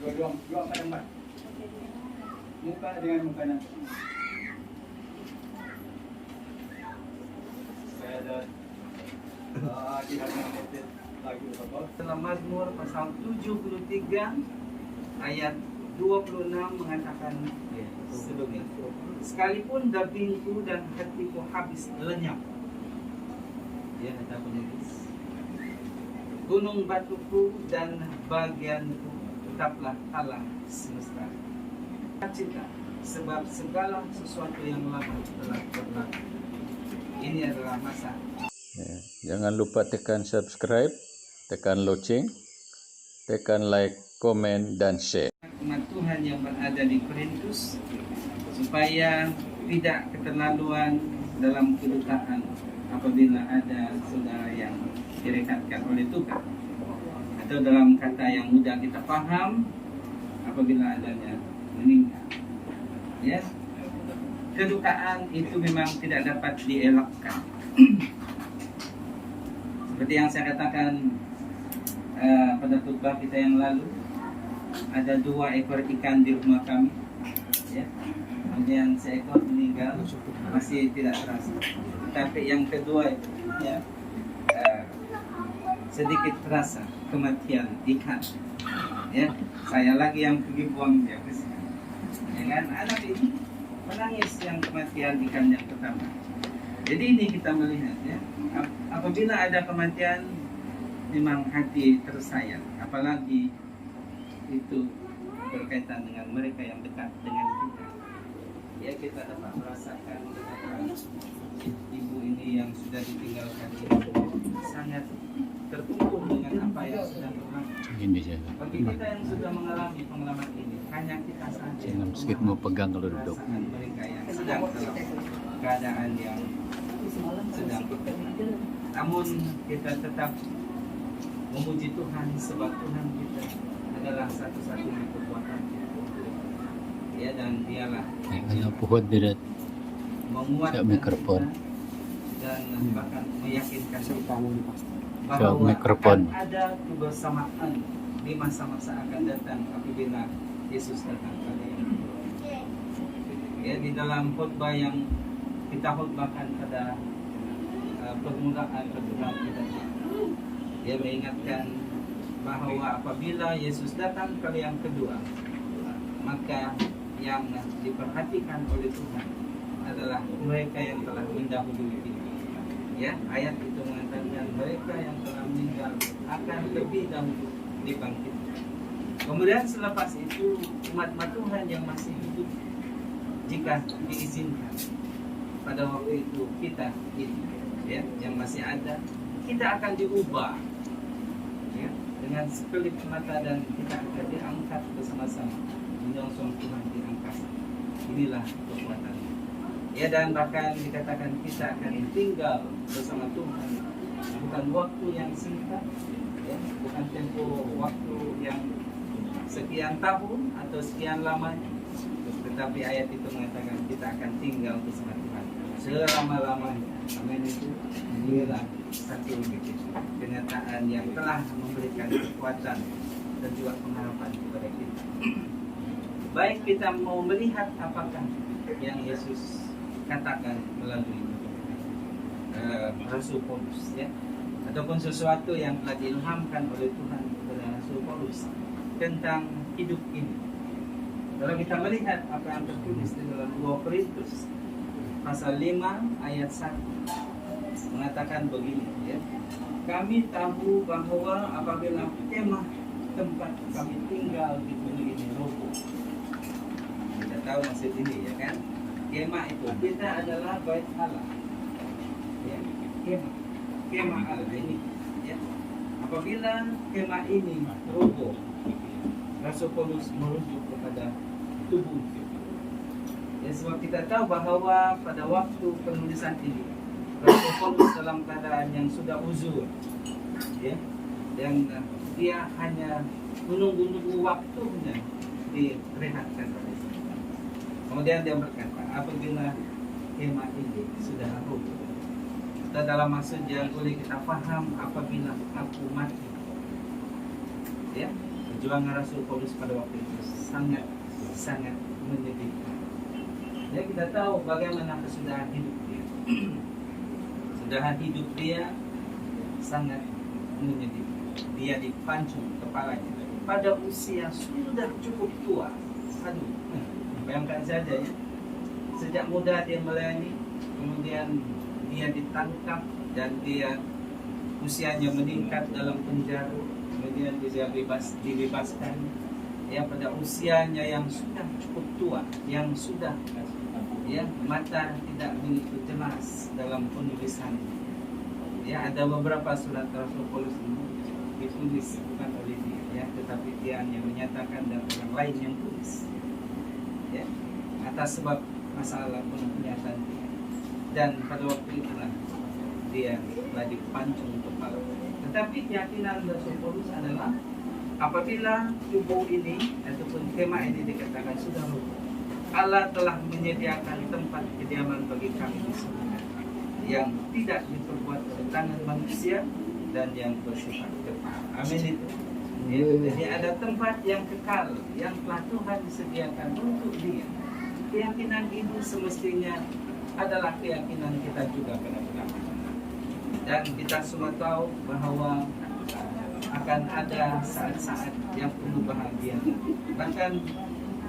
Dua pada muka dengan muka nanti. Saya ada tidak mengatur lagi apa? Dalam Mazmur pasal 73 ayat 26 mengatakan sebegini. Sekalipun dagingku dan hatiku habis lenyap. Ya, kata penulis. Gunung batuku dan bagianku tetaplah Allah semesta. Cinta, sebab segala sesuatu yang lama telah berlalu. Ini adalah masa. Ya, jangan lupa tekan subscribe, tekan lonceng, tekan like, komen, dan share. Umat Tuhan yang berada di Korintus supaya tidak keterlaluan dalam kedutaan apabila ada saudara yang direkatkan oleh Tuhan, atau dalam kata yang mudah kita paham, apabila adanya meninggal. Ya, kedukaan itu memang tidak dapat dielakkan. Seperti yang saya katakan pada khutbah kita yang lalu, ada 2 ekor ikan di rumah kami, ya. Kemudian seekor meninggal, masih tidak terasa. Tapi yang kedua itu, ya, sedikit terasa kematian ikan. Ya, saya lagi yang pergi buang dia. Ya kan, anak ini menangis yang kematian ikan yang pertama. Jadi ini kita melihat, ya, apabila ada kematian, memang hati tersayang, apalagi itu berkaitan dengan mereka yang dekat dengan kita. Ya, kita dapat merasakan ibu ini yang sudah ditinggalkan ini sangat terpukul dengan apa yang sudah berlaku. Bagi kita yang sudah mengalami pengalaman ini, hanya kita saja Jangan sedikit mau pegang kalau duduk. mereka yang sedang dalam keadaan yang sedang berbeda. Namun kita tetap memuji Tuhan, sebab Tuhan kita adalah satu-satunya kekuatan kita. Ya, dan dialah Hanya puhut birat menguatkan sa mikrofon. kita dan bahkan meyakinkan kita Sa bahwa mikrofon. akan ada kebersamaan di masa-masa akan datang apabila Yesus datang kembali. Ya, di dalam khutbah yang kita khutbahkan pada permulaan pertemuan kita, dia mengingatkan bahwa apabila Yesus datang kali yang kedua, maka yang diperhatikan oleh Tuhan adalah mereka yang telah mendahului kita. Ya, ayat itu mengatakan mereka yang telah meninggal akan lebih dahulu dibangkitkan. Kemudian selepas itu umat Tuhan yang masih hidup, jika diizinkan, pada waktu itu kita ini, ya, yang masih ada, kita akan diubah, ya, dengan sekelip mata, dan kita akan diangkat bersama-sama menyongsong Tuhan di angkasa. Inilah kekuatan. Ya, dan bahkan dikatakan kita akan tinggal bersama Tuhan bukan waktu yang singkat, ya, bukan tempo waktu yang sekian tahun atau sekian lamanya, tetapi ayat itu mengatakan kita akan tinggal bersama Tuhan selama-lamanya. Amin. Itu inilah satu kenyataan yang telah memberikan kekuatan dan juga pengharapan kepada kita. Baik kita mau melihat apakah yang Yesus katakan melalui Rasul Paulus, ya, ataupun sesuatu yang telah diilhamkan oleh Tuhan kepada Rasul Paulus tentang hidup ini. Kalau kita melihat apa yang tertulis di dalam 2 Korintus pasal 5 ayat 1 mengatakan begini, ya. Kami tahu bahwa apabila kemah tempat kami tinggal di bumi ini roboh. Kita tahu maksud ini, ya kan? Kemah itu kita adalah bait Allah. Ya, kemah Allah ini, ya. Apabila kemah ini roboh, Rasul Paulus merujuk kepada tubuh. Ya, sebab kita tahu bahwa pada waktu penulisan ini Rasul Paulus dalam keadaan yang sudah uzur, ya, dan dia hanya menunggu waktunya direhatkan oleh Tuhan. Kemudian dia berkata, apabila kemah ini sudah roboh, dan dalam maksud yang boleh kita paham, apabila aku mati, ya, perjuangan Rasul Paulus pada waktu itu sangat menyedihkan. Ya, kita tahu bagaimana kesudahan hidup dia. Kesudahan hidup dia sangat menyedihkan. Dia dipancung kepalanya pada usia sudah cukup tua. Aduh, bayangkan saja ya. Sejak muda dia melayani, kemudian dia ditangkap dan dia usianya meningkat dalam penjara, kemudian dia dibebaskan ya pada usianya yang sudah cukup tua, yang sudah ya mata tidak begitu jelas dalam penulisan. Ya, ada beberapa surat Rasul Paulus ini ditulis bukan oleh dia ya, tetapi dia hanya menyatakan dan orang lain yang tulis ya, atas sebab masalah penglihatan dia. Dan pada waktu itulah dia telah dipancung kepala. Tetapi keyakinan Rasul Paulus adalah apabila tubuh ini ataupun kemah ini dikatakan sudah rubuh, Allah telah menyediakan tempat kediaman bagi kami di surga yang tidak diperbuat oleh tangan manusia dan yang bersifat kekal. Amin itu. Ya, jadi ada tempat yang kekal yang telah Tuhan disediakan untuk dia. Keyakinan itu semestinya adalah keyakinan kita juga benar-benar. Dan kita semua tahu bahwa akan ada saat-saat yang penuh bahagia. Bahkan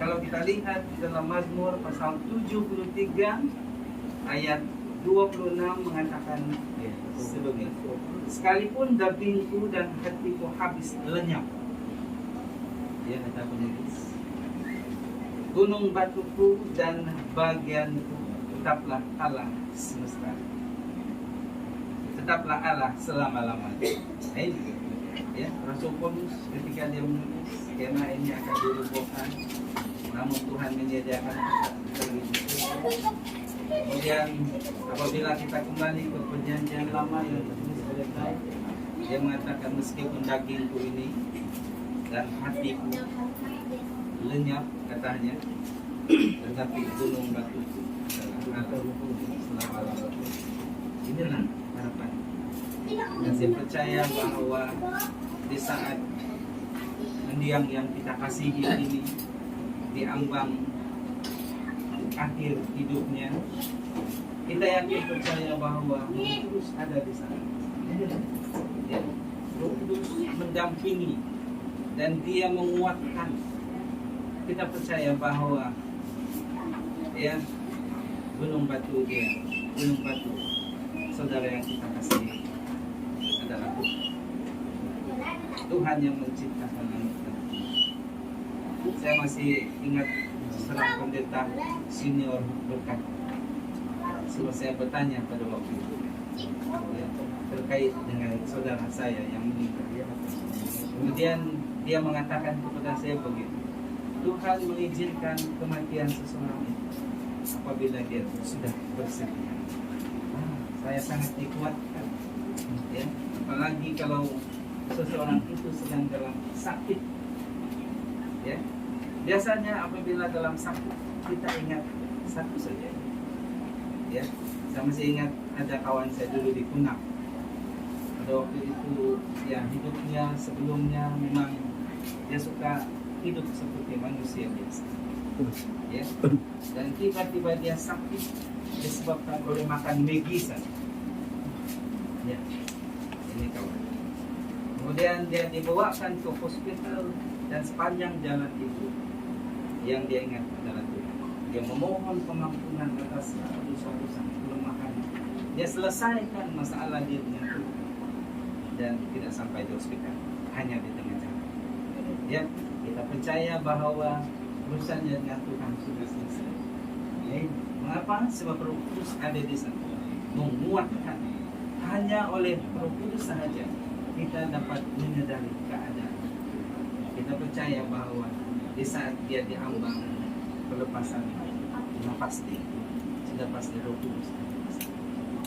kalau kita lihat dalam Mazmur pasal 73 ayat 26 mengatakan sebegini, sekalipun dagingku dan hatiku habis lenyap, dia kata penulis, gunung batuku dan bagianku tetaplah Allah semesta, tetaplah Allah selama-lamanya. Ya, Rasul Paulus ketika dia menulis kemah ini akan dirobohkan, namun Tuhan menyediakan bagi kita. Kemudian apabila kita kembali ke perjanjian lama yang ditulis oleh Daud, dia mengatakan meskipun dagingku ini dan hatiku lenyap katanya, tetapi gunung batuku selama-lamanya. Inilah harapan. Dan saya percaya bahwa di saat mendiang yang kita kasihi ini di ambang akhir hidupnya, kita yakin percaya bahwa Roh Kudus ada di sana. Ya, Roh Kudus mendampingi dan dia menguatkan. Kita percaya bahwa ya gunung batu saudara yang kita kasihi adalah Tuhan yang menciptakan langit dan bumi. Saya masih ingat seorang pendeta senior berkata, sebab saya bertanya pada waktu itu ya, terkait dengan saudara saya yang meninggal. Kemudian dia mengatakan kepada saya begitu, Tuhan mengizinkan kematian seseorang itu apabila dia sudah bersedia. Saya sangat dikuatkan ya, apalagi kalau seseorang itu sedang dalam sakit ya. Biasanya apabila dalam sakit kita ingat satu saja ya. Saya masih ingat ada kawan saya dulu di Kunang. Pada waktu itu ya hidupnya sebelumnya memang dia suka hidup seperti manusia biasa ya. Dan tiba-tiba dia sakit disebabkan oleh makan megisan ya. Ini kawan. Kemudian dia dibawakan ke hospital dan sepanjang jalan itu yang dia ingat adalah Tuhan. Dia memohon pengampunan atas dosa-dosa kelemahan. Dia selesaikan masalah dia dengan Tuhan dan tidak sampai di hospital, hanya di tengah jalan. Ya, kita percaya bahwa urusannya dengan Tuhan sudah selesai. Mengapa? Sebab Roh Kudus ada di sana menguatkan. Hanya oleh Roh Kudus sahaja kita dapat menyadari keadaan. Kita percaya bahwa di saat dia diambang pelepasan, sudah pasti Roh Kudus.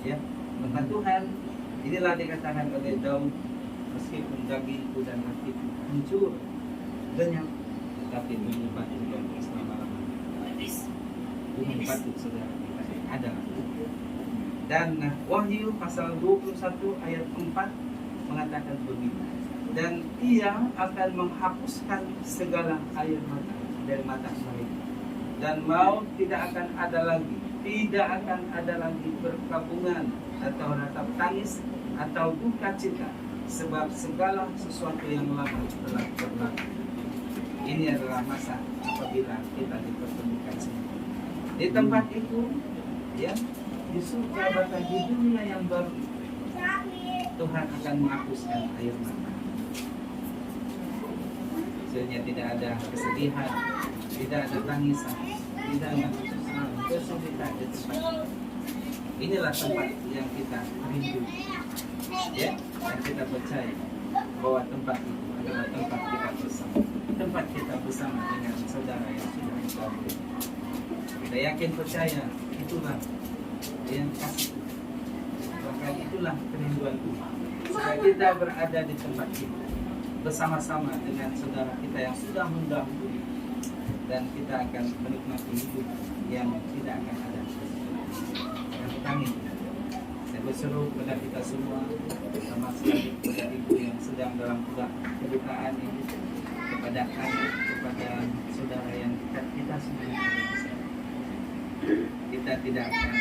Ya, tentang Tuhan, inilah dikatakan oleh Daud, meskipun dagingku dan hatiku hancur, lenyap, tetapi gunung batu dan selama-lamanya. Gunung batu saudara kita ada. Dan Wahyu pasal 21 ayat 4 mengatakan begini, dan Ia akan menghapuskan segala air mata dari mata mereka, dan maut tidak akan ada lagi, tidak akan ada lagi perkabungan atau ratap tangis atau duka cita, sebab segala sesuatu yang lama telah berlalu. Ini adalah masa apabila kita dipertemukan semua. Di tempat itu, ya, di surga bahkan di dunia yang baru, Tuhan akan menghapuskan air mata. Sehingga tidak ada kesedihan, tidak ada tangisan, tidak ada kesulitan di tempat. Inilah tempat yang kita rindu, ya, dan kita percaya bahwa tempat itu adalah tempat kita bersama, tempat kita bersama dengan saudara yang sudah berkabung. Kita yakin percaya itulah yang kasih, bahkan itulah kerinduan Tuhan, supaya kita berada di tempat itu bersama-sama dengan saudara kita yang sudah mendahului, dan kita akan menikmati hidup yang tidak akan ada. Kami, saya berseru kepada kita semua, sama sekali kepada ibu yang sedang dalam kedukaan ini, kepada anak, kepada saudara yang dekat kita semua. Kita tidak akan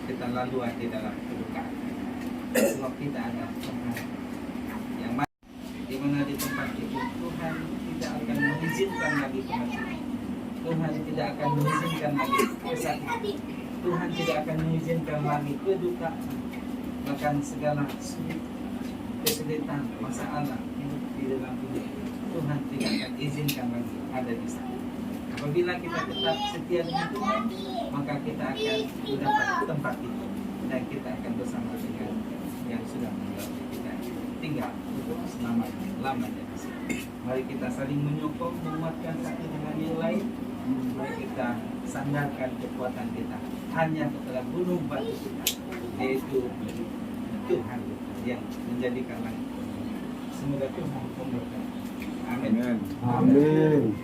kita lalu di dalam kedukaan, sebab kita ada Tuhan yang di mana di tempat itu Tuhan tidak akan mengizinkan lagi kematian. Tuhan tidak akan mengizinkan lagi kesakitan. Tuhan tidak akan mengizinkan lagi kedukaan, bahkan segala kesulitan, masalah hidup di dalam hidup. Tuhan tidak akan izinkan lagi ada di sana. Apabila kita tetap setia dengan Tuhan, maka kita akan mendapat tempat itu, dan kita akan bersama dengan yang sudah meninggal. Kita tinggal untuk selama-lamanya. Mari kita saling menyokong, menguatkan satu dengan yang lain. Mari kita sandarkan kekuatan kita hanya kepada gunung batu kita, yaitu Tuhan yang menjadikan langit. Semoga Tuhan memberkati. Amin. Amin.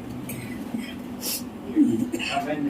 Amin.